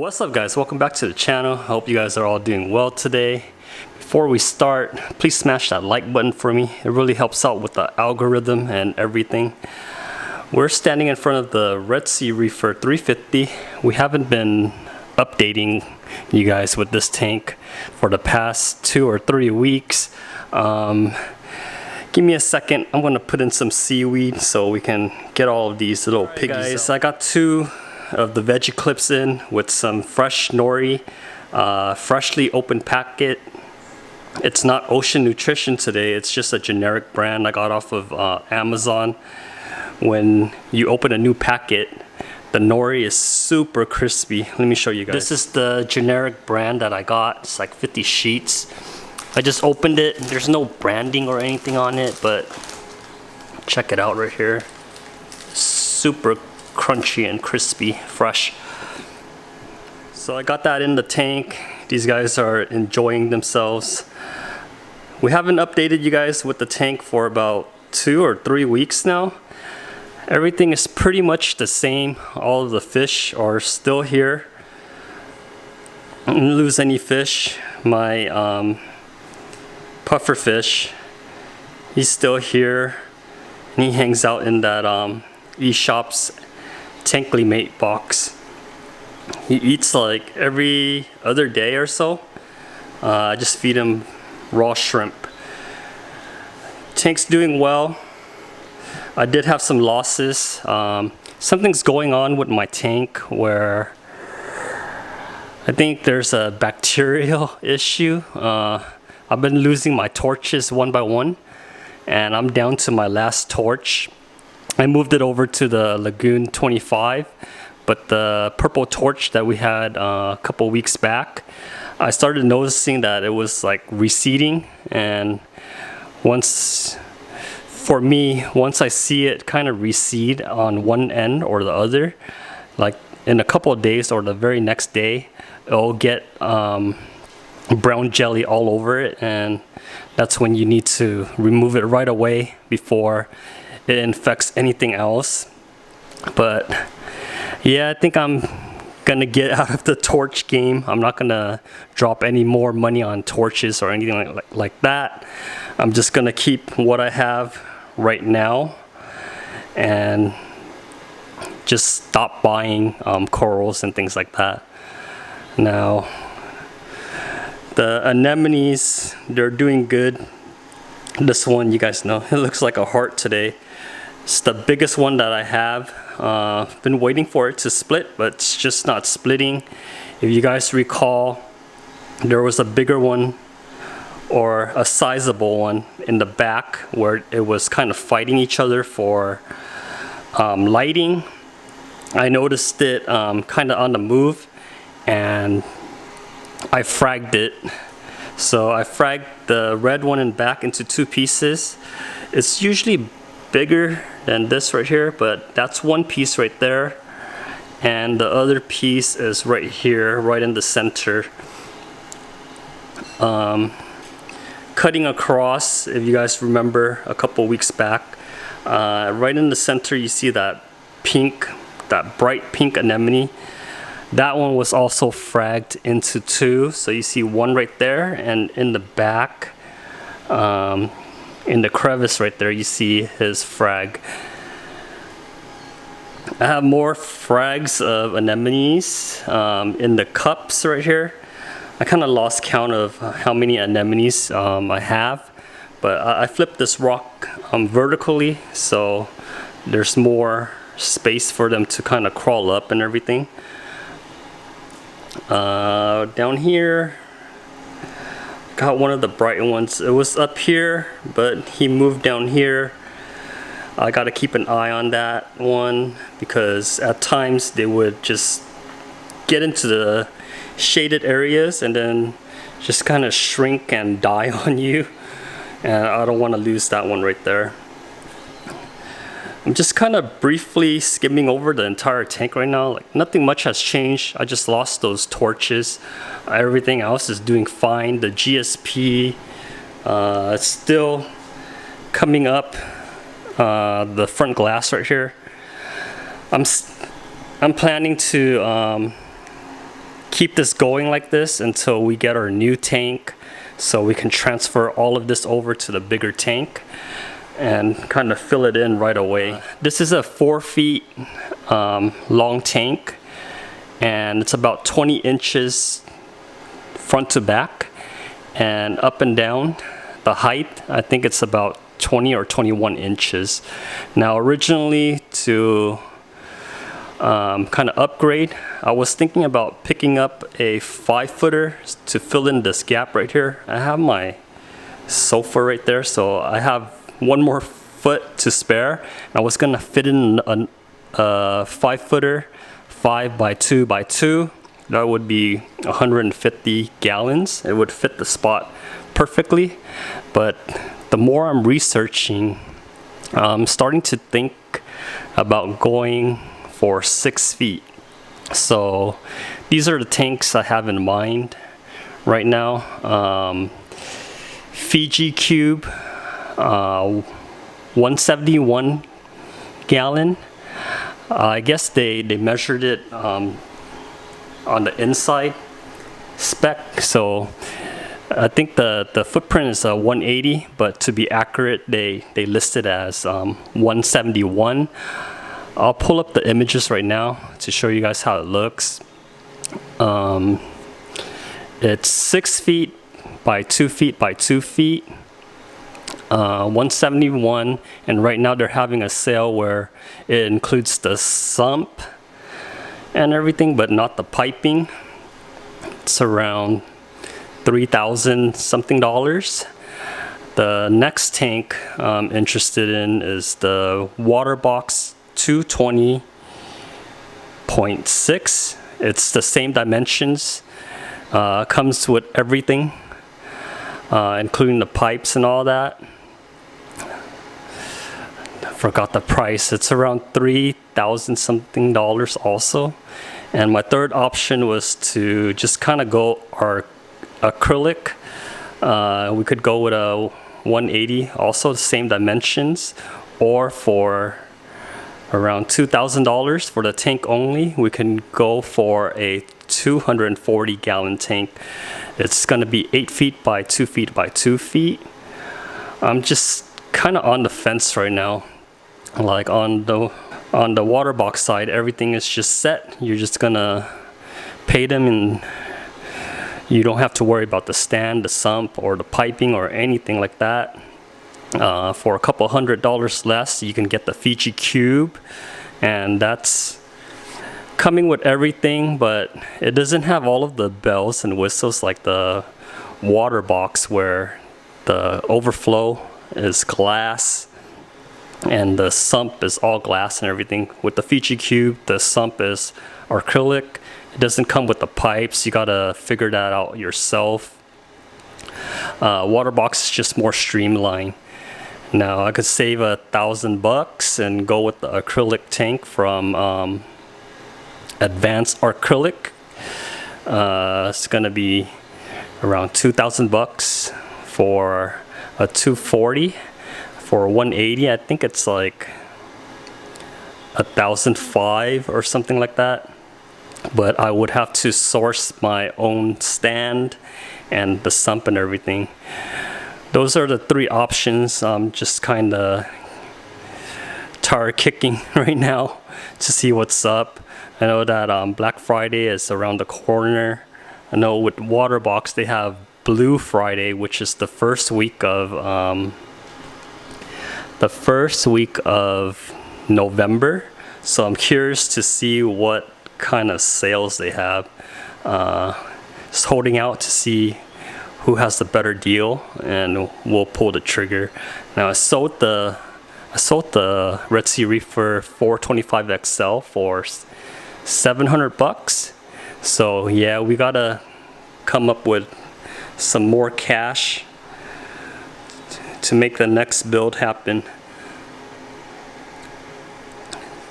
What's up guys, welcome back to the channel. I hope you guys are all doing well today. Before we start, please smash that like button for me. It really helps out with the algorithm and everything. We're standing in front of the Red Sea Reefer 350. We haven't been updating you guys with this tank for the past 2 or 3 weeks. Give me a second, I'm gonna put in some seaweed so we can get all of these little piggies guys, I got 2 of the veggie clips in with some fresh nori, freshly opened packet. It's not Ocean Nutrition today, it's just a generic brand I got off of Amazon. When you open a new packet, the nori is super crispy. Let me show you guys. This is the generic brand that I got. It's like 50 sheets. I just opened it. There's no branding or anything on it, but check it out right here. Super crunchy and crispy, fresh. So I got that in the tank. These guys are enjoying themselves. We haven't updated you guys with the tank for about 2 or 3 weeks now. Everything is pretty much the same. All of the fish are still here. I didn't lose any fish. My puffer fish, he's still here, and he hangs out in that Eshopps TankliMate box. He eats like every other day or so. I just feed him raw shrimp. Tank's doing well. I did have some losses. Something's going on with my tank where I think there's a bacterial issue. I've been losing my torches one by one, and I'm down to my last torch. I moved it over to the Lagoon 25, but the purple torch that we had a couple weeks back, I started noticing that it was like receding, and once I see it kind of recede on one end or the other, like in a couple of days or the very next day, it'll get brown jelly all over it, and that's when you need to remove it right away before it infects anything else. But yeah, I think I'm gonna get out of the torch game. I'm not gonna drop any more money on torches or anything like that. I'm just gonna keep what I have right now and just stop buying corals and things like that. Now the anemones, they're doing good. This one, you guys know, it looks like a heart today. It's the biggest one that I have. Been waiting for it to split, but it's just not splitting. If you guys recall, there was a bigger one or a sizable one in the back where it was kind of fighting each other for lighting. I noticed it kind of on the move, and I fragged it. So I fragged the red one in back into 2 pieces. It's usually bigger than this right here, but that's one piece right there, and the other piece is right here, right in the center. Cutting across, if you guys remember a couple weeks back, right in the center you see that pink, that bright pink anemone. That one was also fragged into 2, so you see one right there, and in the back, in the crevice right there, you see his frag. I have more frags of anemones in the cups right here. I kind of lost count of how many anemones I have, but I flipped this rock vertically, so there's more space for them to kind of crawl up and everything. Down here, got one of the bright ones. It was up here, but he moved down here. I got to keep an eye on that one because at times they would just get into the shaded areas and then just kind of shrink and die on you, and I don't want to lose that one right there. I'm just kind of briefly skimming over the entire tank right now. Like, nothing much has changed. I just lost those torches. Everything else is doing fine. The GSP it's still coming up. The front glass right here. I'm planning to keep this going like this until we get our new tank, so we can transfer all of this over to the bigger tank and kind of fill it in right away. This is a 4 feet long tank, and it's about 20 inches front to back, and up and down the height, I think it's about 20 or 21 inches. Now originally, to kind of upgrade, I was thinking about picking up a 5-footer to fill in this gap right here. I have my sofa right there, so I have 1 more foot to spare. I was gonna fit in a 5-footer, 5 by 2 by 2. That would be 150 gallons. It would fit the spot perfectly. But the more I'm researching, I'm starting to think about going for 6 feet. So these are the tanks I have in mind right now. Fiji cube, 171 gallon. I guess they measured it on the inside spec, so I think the footprint is 180, but to be accurate, they list it as 171. I'll pull up the images right now to show you guys how it looks. It's 6 feet by 2 feet by 2 feet, 171, and right now they're having a sale where it includes the sump and everything, but not the piping. It's around $3,000 something. The next tank I'm interested in is the water box 220.6. It's the same dimensions, comes with everything, including the pipes and all that. I forgot the price. It's around $3,000 something also. And my third option was to just kind of go our acrylic. We could go with a 180, also the same dimensions, or for around $2,000 for the tank only, we can go for a 240 gallon tank. It's going to be 8 feet by 2 feet by 2 feet. I'm just kind of on the fence right now. Like on the water box side, everything is just set. You're just gonna pay them, and you don't have to worry about the stand, the sump, or the piping or anything like that. For a couple $100 less, you can get the Fiji cube, and that's coming with everything, but it doesn't have all of the bells and whistles like the water box, where the overflow is glass and the sump is all glass and everything. With the Fiji cube, the sump is acrylic. It doesn't come with the pipes. You gotta figure that out yourself. Water box is just more streamlined. Now I could save $1,000 and go with the acrylic tank from Advanced Acrylic. It's gonna be around $2,000 for a 240. For 180, I think it's like $1,005 or something like that. But I would have to source my own stand and the sump and everything. Those are the 3 options. I'm just kind of tire kicking right now to see what's up. I know that Black Friday is around the corner. I know with Waterbox they have Blue Friday, which is the first week of November. So I'm curious to see what kind of sales they have. Just holding out to see who has the better deal, and we'll pull the trigger. Now I sold the Red Sea Reefer 425 XL for $700. So yeah, we gotta come up with some more cash to make the next build happen.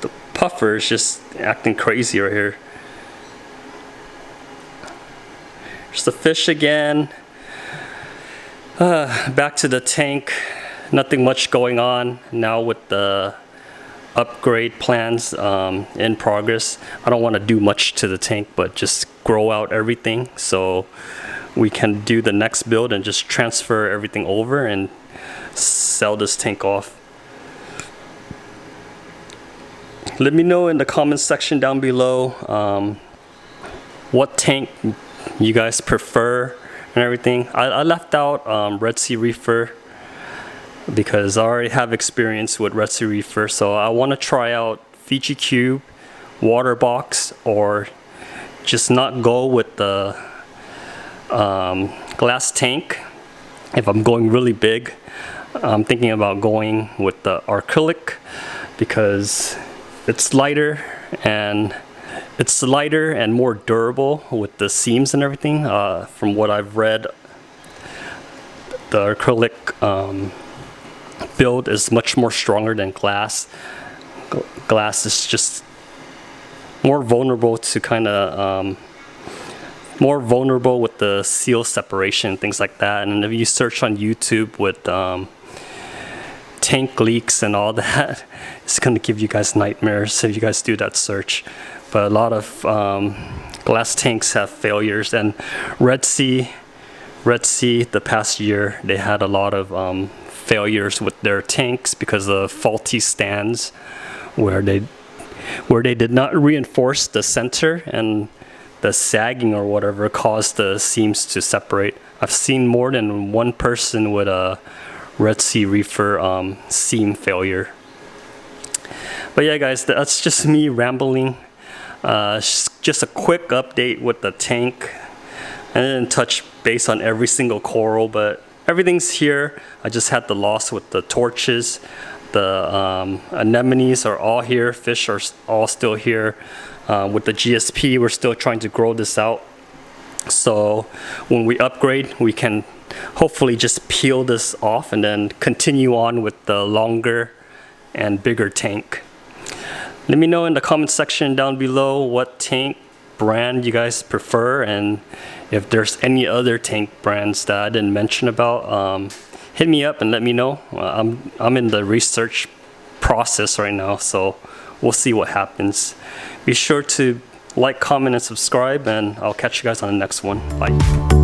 The puffer is just acting crazy right here. There's the fish again. Back to the tank. Nothing much going on now with the upgrade plans in progress. I don't want to do much to the tank, but just grow out everything, so we can do the next build and just transfer everything over and sell this tank off. Let me know in the comments section down below what tank you guys prefer and everything. I left out Red Sea Reefer because I already have experience with Red Sea Reefer, so I want to try out Fiji Cube, water box, or just not go with the glass tank. If I'm going really big, I'm thinking about going with the Acrylic because it's lighter and more durable with the seams and everything. From what I've read, the Acrylic build is much more stronger than glass. Glass is just more vulnerable to more vulnerable with the seal separation, things like that. And if you search on YouTube with tank leaks and all that, it's going to give you guys nightmares if you guys do that search. But a lot of glass tanks have failures, and Red Sea the past year they had a lot of failures with their tanks because of faulty stands where they did not reinforce the center, and the sagging or whatever caused the seams to separate. I've seen more than one person with a Red Sea Reefer seam failure. But yeah guys, that's just me rambling. Just a quick update with the tank. I didn't touch base on every single coral, but everything's here. I just had the loss with the torches. The anemones are all here. Fish are all still here. With the GSP, we're still trying to grow this out. So when we upgrade, we can hopefully just peel this off and then continue on with the longer and bigger tank. Let me know in the comment section down below what tank brand you guys prefer, and if there's any other tank brands that I didn't mention about, hit me up and let me know. I'm in the research process right now, so we'll see what happens. Be sure to like, comment, and subscribe, and I'll catch you guys on the next one. Bye.